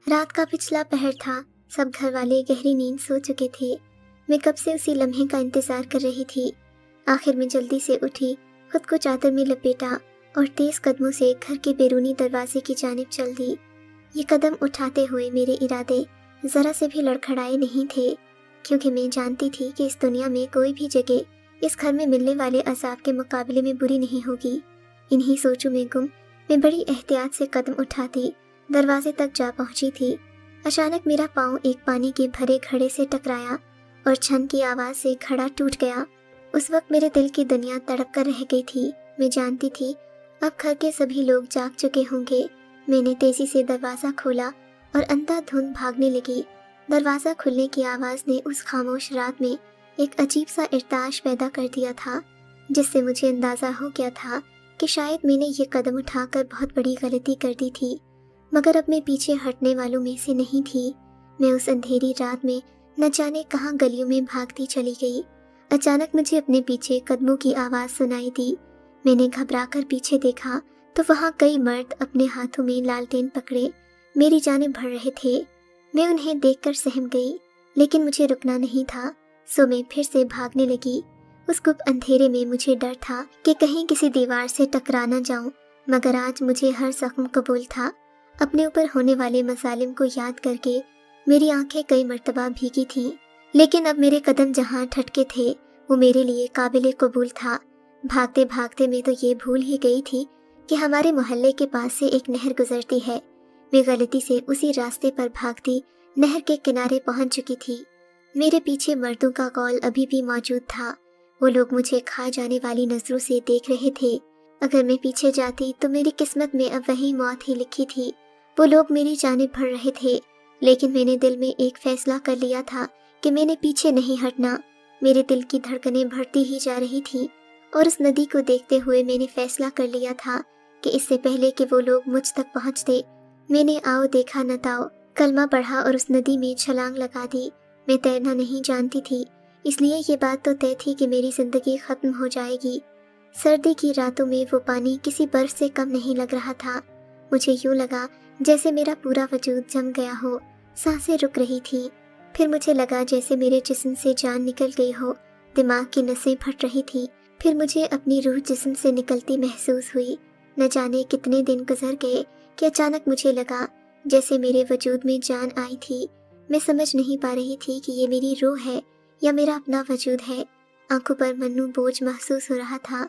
رات کا پچھلا پہر تھا، سب گھر والے گہری نیند سو چکے تھے۔ میں کب سے اسی لمحے کا انتظار کر رہی تھی۔ آخر میں جلدی سے اٹھی، خود کو چادر میں لپیٹا اور تیز قدموں سے گھر کے بیرونی دروازے کی جانب چل دی۔ یہ قدم اٹھاتے ہوئے میرے ارادے ذرا سے بھی لڑکھڑائے نہیں تھے، کیونکہ میں جانتی تھی کہ اس دنیا میں کوئی بھی جگہ اس گھر میں ملنے والے عذاب کے مقابلے میں بری نہیں ہوگی۔ انہی سوچوں میں گم میں بڑی احتیاط سے قدم اٹھاتی دروازے تک جا پہنچی تھی۔ اچانک میرا پاؤں ایک پانی کے بھرے گھڑے سے ٹکرایا اور چھن کی آواز سے گھڑا ٹوٹ گیا۔ اس وقت میرے دل کی دنیا تڑپ کر رہ گئی تھی۔ میں جانتی تھی اب گھر کے سبھی لوگ جاگ چکے ہوں گے۔ میں نے تیزی سے دروازہ کھولا اور اندھا دھند بھاگنے لگی۔ دروازہ کھلنے کی آواز نے اس خاموش رات میں ایک عجیب سا ارتعاش پیدا کر دیا تھا، جس سے مجھے اندازہ ہو گیا تھا کہ شاید میں نے یہ قدم اٹھا کر بہت بڑی غلطی کر دی تھی، مگر اب میں پیچھے ہٹنے والوں میں سے نہیں تھی۔ میں اس اندھیری رات میں نہ جانے کہاں گلیوں میں بھاگتی چلی گئی۔ اچانک مجھے اپنے پیچھے قدموں کی آواز سنائی دی۔ میں نے گھبرا کر پیچھے دیکھا تو وہاں کئی مرد اپنے ہاتھوں میں لالٹین پکڑے میری جانب بڑھ رہے تھے۔ میں انہیں دیکھ کر سہم گئی، لیکن مجھے رکنا نہیں تھا، سو میں پھر سے بھاگنے لگی۔ اس گپ اندھیرے میں مجھے ڈر تھا کہ کہیں کسی دیوار سے ٹکرا نہ جاؤں، مگر آج مجھے ہر زخم قبول تھا۔ اپنے اوپر ہونے والے مظالم کو یاد کر کے میری آنکھیں کئی مرتبہ بھیگی تھیں، لیکن اب میرے قدم جہاں ٹھٹکے تھے وہ میرے لیے قابل قبول تھا۔ بھاگتے بھاگتے میں تو یہ بھول ہی گئی تھی کہ ہمارے محلے کے پاس سے ایک نہر گزرتی ہے۔ میں غلطی سے اسی راستے پر بھاگتی نہر کے کنارے پہنچ چکی تھی۔ میرے پیچھے مردوں کا غول ابھی بھی موجود تھا۔ وہ لوگ مجھے کھا جانے والی نظروں سے دیکھ رہے تھے۔ اگر میں پیچھے جاتی تو میری قسمت میں اب وہی موت ہی لکھی تھی۔ وہ لوگ میری جانب بڑھ رہے تھے، لیکن میں نے دل میں ایک فیصلہ کر لیا تھا کہ میں نے پیچھے نہیں ہٹنا۔ میرے دل کی دھڑکنیں بڑھتی ہی جا رہی تھی اور اس ندی کو دیکھتے ہوئے میں نے فیصلہ کر لیا تھا کہ اس سے پہلے کہ وہ لوگ مجھ تک پہنچتے، میں نے آؤ دیکھا نہ تاؤ کلمہ پڑھا اور اس ندی میں چھلانگ لگا دی۔ میں تیرنا نہیں جانتی تھی، اس لیے یہ بات تو طے تھی کہ میری زندگی ختم ہو جائے گی۔ سردی کی راتوں میں وہ پانی کسی برف سے کم نہیں لگ رہا تھا۔ مجھے یوں لگا جیسے میرا پورا وجود جم گیا ہو، سانسیں رک رہی تھیں۔ پھر مجھے لگا جیسے میرے جسم سے جان نکل گئی ہو، دماغ کی نسیں پھٹ رہی تھیں۔ پھر مجھے اپنی روح جسم سے نکلتی محسوس ہوئی۔ نہ جانے کتنے دن گزر گئے کہ اچانک مجھے لگا جیسے میرے وجود میں جان آئی تھی۔ میں سمجھ نہیں پا رہی تھی کہ یہ میری روح ہے یا میرا اپنا وجود ہے۔ آنکھوں پر منو بوجھ محسوس ہو رہا تھا۔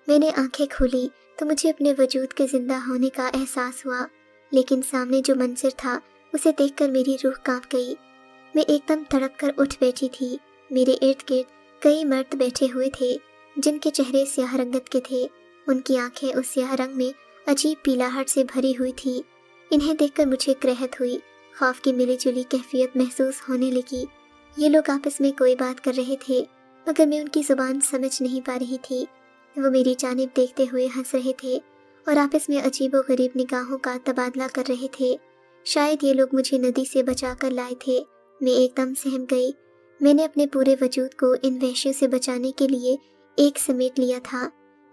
میں نے آنکھیں کھولی تو مجھے اپنے وجود کے زندہ ہونے کا احساس ہوا، لیکن سامنے جو منظر تھا اسے دیکھ کر میری روح کانپ گئی۔ میں ایک دم تڑپ کر اٹھ بیٹھی تھی۔ میرے ارد گرد کئی مرد بیٹھے ہوئے تھے جن کے چہرے سیاہ رنگت کے تھے۔ ان کی آنکھیں اس سیاہ رنگ میں عجیب پیلاہٹ سے بھری ہوئی تھی۔ انہیں دیکھ کر مجھے کرہت ہوئی، خوف کی ملی جلی کیفیت محسوس ہونے لگی۔ یہ لوگ آپس میں کوئی بات کر رہے تھے، مگر میں ان کی زبان سمجھ نہیں پا رہی تھی۔ وہ میری جانب دیکھتے ہوئے ہنس رہے تھے اور آپس میں عجیب و غریب نگاہوں کا تبادلہ کر رہے تھے۔ شاید یہ لوگ مجھے ندی سے بچا کر لائے تھے۔ میں ایک دم سہم گئی۔ میں نے اپنے پورے وجود کو ان وحشیوں سے بچانے کے لیے ایک سمیٹ لیا تھا۔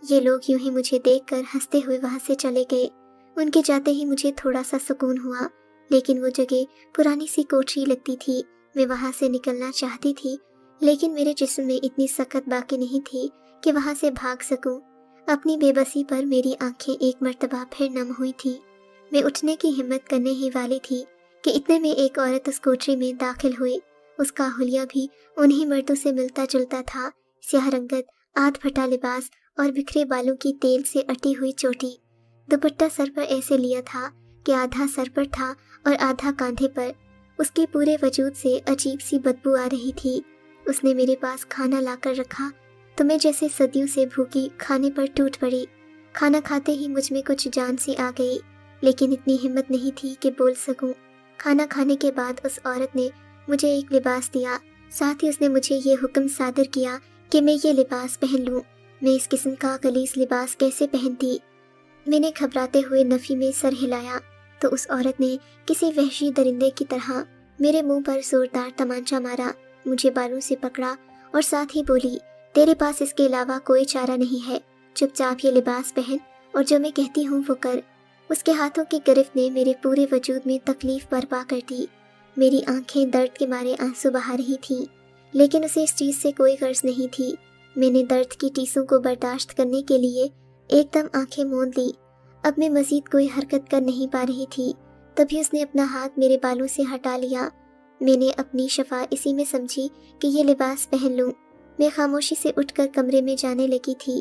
یہ لوگ یوں ہی مجھے دیکھ کر ہنستے ہوئے وہاں سے چلے گئے۔ ان کے جاتے ہی مجھے تھوڑا سا سکون ہوا، لیکن وہ جگہ پرانی سی کوٹری لگتی تھی۔ میں وہاں سے نکلنا چاہتی تھی، لیکن میرے جسم میں اتنی سخت باقی نہیں تھی کہ وہاں سے بھاگ سکوں۔ اپنی بے بسی پر میری آنکھیں ایک مرتبہ پھر نم ہوئی تھی۔ میں اٹھنے کی ہمت کرنے ہی والی تھی کہ اتنے میں ایک عورت اس کوٹری میں داخل ہوئی۔ اس کا حلیہ بھی انہی مردوں سے ملتا جلتا تھا، سیاہ رنگت، آدھ پھٹا لباس اور بکھرے بالوں کی تیل سے اٹی ہوئی چوٹی۔ دوپٹہ سر پر ایسے لیا تھا کہ آدھا سر پر تھا اور آدھا کاندھے پر۔ اس کے پورے وجود سے عجیب سی بدبو آ رہی تھی۔ اس نے میرے پاس کھانا لا کر رکھا تو میں جیسے صدیوں سے بھوکی کھانے پر ٹوٹ پڑی۔ کھانا کھاتے ہی مجھ میں کچھ جان سی آ گئی، لیکن اتنی ہمت نہیں تھی کہ بول سکوں۔ کھانا کھانے کے بعد اس عورت نے مجھے ایک لباس دیا، ساتھ ہی اس نے مجھے یہ حکم صادر کیا کہ میں یہ لباس پہن لوں۔ میں اس قسم کا غلیظ لباس کیسے پہنتی؟ میں نے گھبراتے ہوئے نفی میں سر ہلایا تو اس عورت نے کسی وحشی درندے کی طرح میرے منہ پر زوردار تمانچہ مارا، مجھے بالوں سے پکڑا اور ساتھ ہی بولی، تیرے پاس اس کے علاوہ کوئی چارہ نہیں ہے، چپ چاپ یہ لباس پہن اور جو میں کہتی ہوں وہ کر۔ اس کے ہاتھوں کی گرفت نے میرے پورے وجود میں تکلیف برپا کر دی۔ میری آنکھیں درد کے مارے آنسو بہا رہی تھیں، لیکن اسے اس چیز سے کوئی غرض نہیں تھی۔ میں نے درد کی ٹیسوں کو برداشت کرنے کے لیے ایک دم آنکھیں موند لی۔ اب میں مزید کوئی حرکت کر نہیں پا رہی تھی۔ تبھی اس نے اپنا ہاتھ میرے بالوں سے ہٹا لیا۔ میں نے اپنی شفا اسی میں سمجھی کہ یہ لباس پہن لوں۔ میں خاموشی سے اٹھ کر کمرے میں جانے لگی تھی۔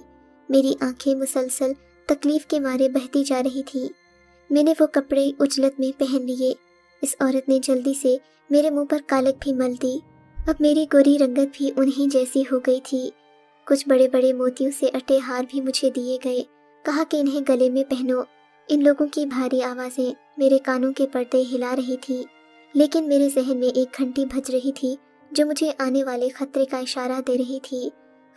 میری آنکھیں مسلسل تکلیف کے مارے بہتی جا رہی تھیں۔ میں نے وہ کپڑے عجلت میں پہن لیے۔ اس عورت نے جلدی سے میرے منہ پر کالک بھی مل دی۔ اب میری گوری رنگت بھی انہی جیسی ہو گئی تھی۔ کچھ بڑے بڑے موتیوں سے اٹے ہار بھی مجھے دیے گئے۔ کہا کہ انہیں گلے میں پہنو۔ ان لوگوں کی بھاری آوازیں میرے کانوں کے پردے ہلا رہی تھی، لیکن میرے ذہن میں ایک گھنٹی بج رہی تھی جو مجھے آنے والے خطرے کا اشارہ دے رہی تھی۔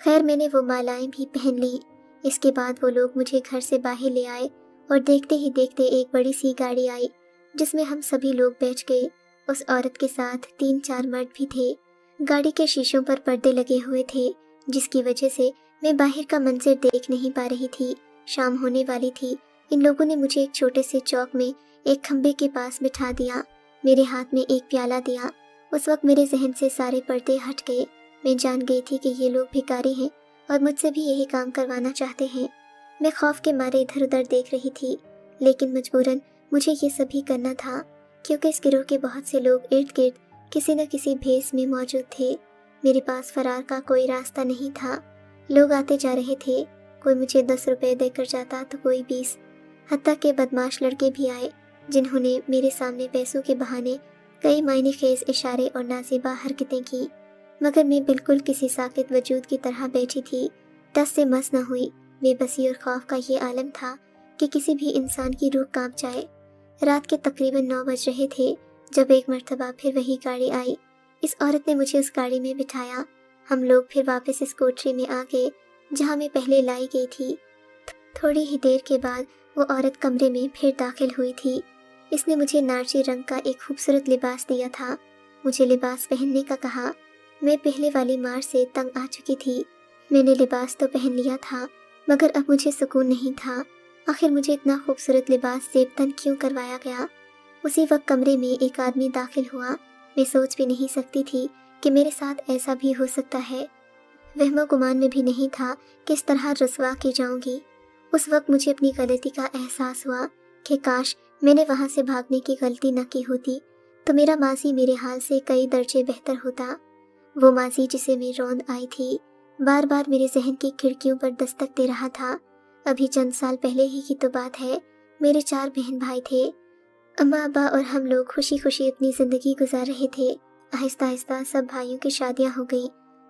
خیر میں نے وہ مالائیں بھی پہن لیں۔ اس کے بعد وہ لوگ مجھے گھر سے باہر لے آئے اور دیکھتے ہی دیکھتے ایک بڑی سی گاڑی آئی جس میں ہم سبھی لوگ بیٹھ گئے۔ اس عورت کے ساتھ 3-4 مرد بھی تھے۔ گاڑی کے شیشوں پر پردے لگے ہوئے تھے، جس کی وجہ سے میں باہر کا منظر دیکھ نہیں پا رہی تھی۔ شام ہونے والی تھی۔ ان لوگوں نے مجھے ایک چھوٹے سے چوک میں ایک کھمبے کے پاس بٹھا دیا۔ میرے ہاتھ میں ایک پیالہ دیا۔ اس وقت میرے ذہن سے سارے پردے ہٹ گئے۔ میں جان گئی تھی کہ یہ لوگ بھکاری ہیں اور مجھ سے بھی یہی کام کروانا چاہتے ہیں۔ میں خوف کے مارے ادھر ادھر دیکھ رہی تھی، لیکن مجبوراً مجھے یہ سب ہی کرنا تھا، کیونکہ اس گروہ کے بہت سے لوگ ارد گرد کسی نہ کسی بھیس میں موجود تھے۔ میرے پاس فرار کا کوئی راستہ نہیں تھا۔ لوگ آتے جا رہے تھے، کوئی مجھے 10 روپے دے کر جاتا تو کوئی 20۔ حتیٰ کہ بدماش لڑکے بھی آئے جنہوں نے میرے سامنے پیسوں کے بہانے کئی معنی خیز اشارے اور نازیبا حرکتیں کی، مگر میں بالکل کسی ساکت وجود کی طرح بیٹھی تھی، ٹس سے مس نہ ہوئی۔ بے بسی اور خوف کا یہ عالم تھا کہ کسی بھی انسان کی روح کانپ جائے۔ رات کے تقریباً 9 بج رہے تھے جب ایک مرتبہ پھر وہی گاڑی آئی۔ اس عورت نے مجھے اس گاڑی میں بٹھایا۔ ہم لوگ پھر واپس اس کوٹری میں آ گئے جہاں میں پہلے لائی گئی تھی۔ تھوڑی ہی دیر کے بعد وہ عورت کمرے میں پھر داخل ہوئی تھی۔ اس نے مجھے نارچی رنگ کا ایک خوبصورت لباس دیا تھا۔ مجھے لباس پہننے کا کہا۔ میں پہلے والی مار سے تنگ آ چکی تھی۔ میں نے لباس تو پہن لیا تھا، مگر اب مجھے سکون نہیں تھا۔ آخر مجھے اتنا خوبصورت لباس زیب تن کیوں کروایا گیا؟ اسی وقت کمرے میں ایک آدمی داخل ہوا۔ میں سوچ بھی نہیں سکتی تھی کہ میرے ساتھ ایسا بھی ہو سکتا ہے۔ وہم و گمان میں بھی نہیں تھا کہ اس طرح رسوا کی جاؤں گی۔ اس وقت مجھے اپنی غلطی کا احساس ہوا کہ کاش میں نے وہاں سے بھاگنے کی غلطی نہ کی ہوتی تو میرا ماضی میرے حال سے کئی درجے بہتر ہوتا۔ وہ ماضی جسے میں روند آئی تھی بار بار میرے ذہن کی کھڑکیوں پر دستک دے رہا تھا۔ ابھی چند سال پہلے ہی کی تو بات ہے۔ میرے 4 بہن بھائی تھے۔ اماں ابا اور ہم لوگ خوشی خوشی اپنی زندگی گزار رہے تھے۔ آہستہ آہستہ سب بھائیوں کی شادیاں ہو گئیں۔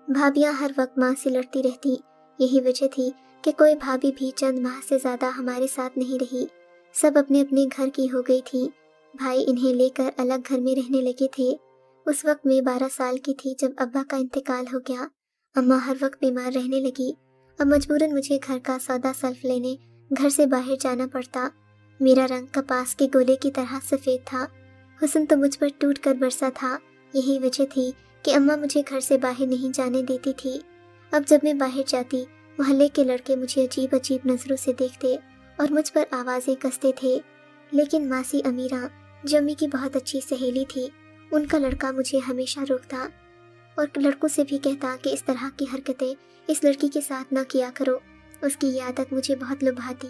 بھابیاں ہر وقت ماں سے لڑتی رہتی۔ یہی وجہ تھی کہ کوئی بھابھی بھی چند ماہ سے زیادہ ہمارے ساتھ نہیں رہی۔ سب اپنے اپنے گھر کی ہو گئی تھیں۔ بھائی انہیں لے کر الگ گھر میں رہنے لگے تھے۔ اس وقت میں 12 سال کی تھی جب ابا کا انتقال ہو گیا۔ اماں ہر وقت بیمار رہنے لگی۔ اب مجبوراً مجھے گھر کا سودا سلف لینے گھر سے باہر جانا پڑتا۔ میرا رنگ کپاس کے گولے کی طرح سفید تھا۔ حسن تو مجھ پر ٹوٹ کر برسا تھا۔ یہی وجہ تھی کہ اماں مجھے گھر سے باہر نہیں جانے دیتی تھی۔ اب جب میں باہر جاتی، محلے کے لڑکے مجھے عجیب عجیب نظروں سے دیکھتے اور مجھ پر آوازیں کستے تھے، لیکن ماسی امیرہ جو امی کی بہت اچھی سہیلی تھی، ان کا لڑکا مجھے ہمیشہ روکتا اور لڑکوں سے بھی کہتا کہ اس طرح کی حرکتیں اس لڑکی کے ساتھ نہ کیا کرو، اس کی یہ عادت مجھے بہت لبھاتی۔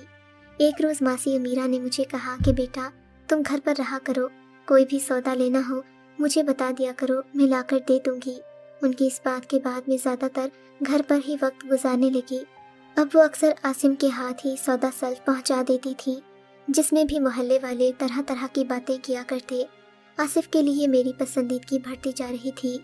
ایک روز ماسی امیرہ نے مجھے کہا کہ بیٹا تم گھر پر رہا کرو، کوئی بھی سودا لینا ہو مجھے بتا دیا کرو، میں لا کر دے دوں گی۔ ان کی اس بات کے بعد میں زیادہ تر گھر پر ہی وقت گزارنے لگی۔ اب وہ اکثر عاصم کے ہاتھ ہی سودا سلف پہنچا دیتی تھی، جس میں بھی محلے والے طرح طرح کی باتیں کیا کرتے۔ آصف کے لیے میری پسندیدگی بڑھتی جا رہی تھی۔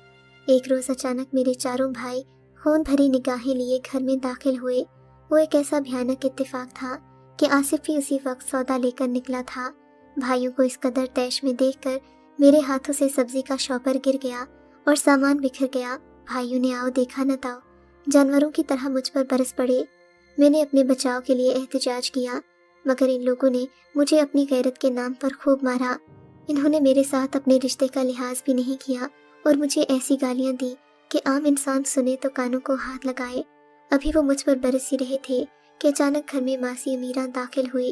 ایک روز اچانک میرے چاروں بھائی خون بھری نگاہیں لیے گھر میں داخل ہوئے۔ وہ ایک ایسا بھیانک اتفاق تھا کہ آصف بھی اسی وقت سودا لے کر نکلا تھا۔ بھائیوں کو اس قدر طیش میں دیکھ کر میرے ہاتھوں سے سبزی کا شوپر گر گیا اور سامان بکھر گیا۔ بھائیوں نے آؤ دیکھا نہ تاؤ جانوروں کی طرح مجھ پر برس پڑے۔ میں نے اپنے بچاؤ کے لیے احتجاج کیا، مگر ان لوگوں نے مجھے اپنی غیرت کے نام پر خوب مارا۔ انہوں نے میرے ساتھ اپنے رشتے کا لحاظ بھی نہیں کیا اور مجھے ایسی گالیاں دی کہ عام انسان سنے تو کانوں کو ہاتھ لگائے۔ ابھی وہ مجھ پر برس ہی رہے تھے کہ اچانک گھر میں ماسی امیرہ داخل ہوئی۔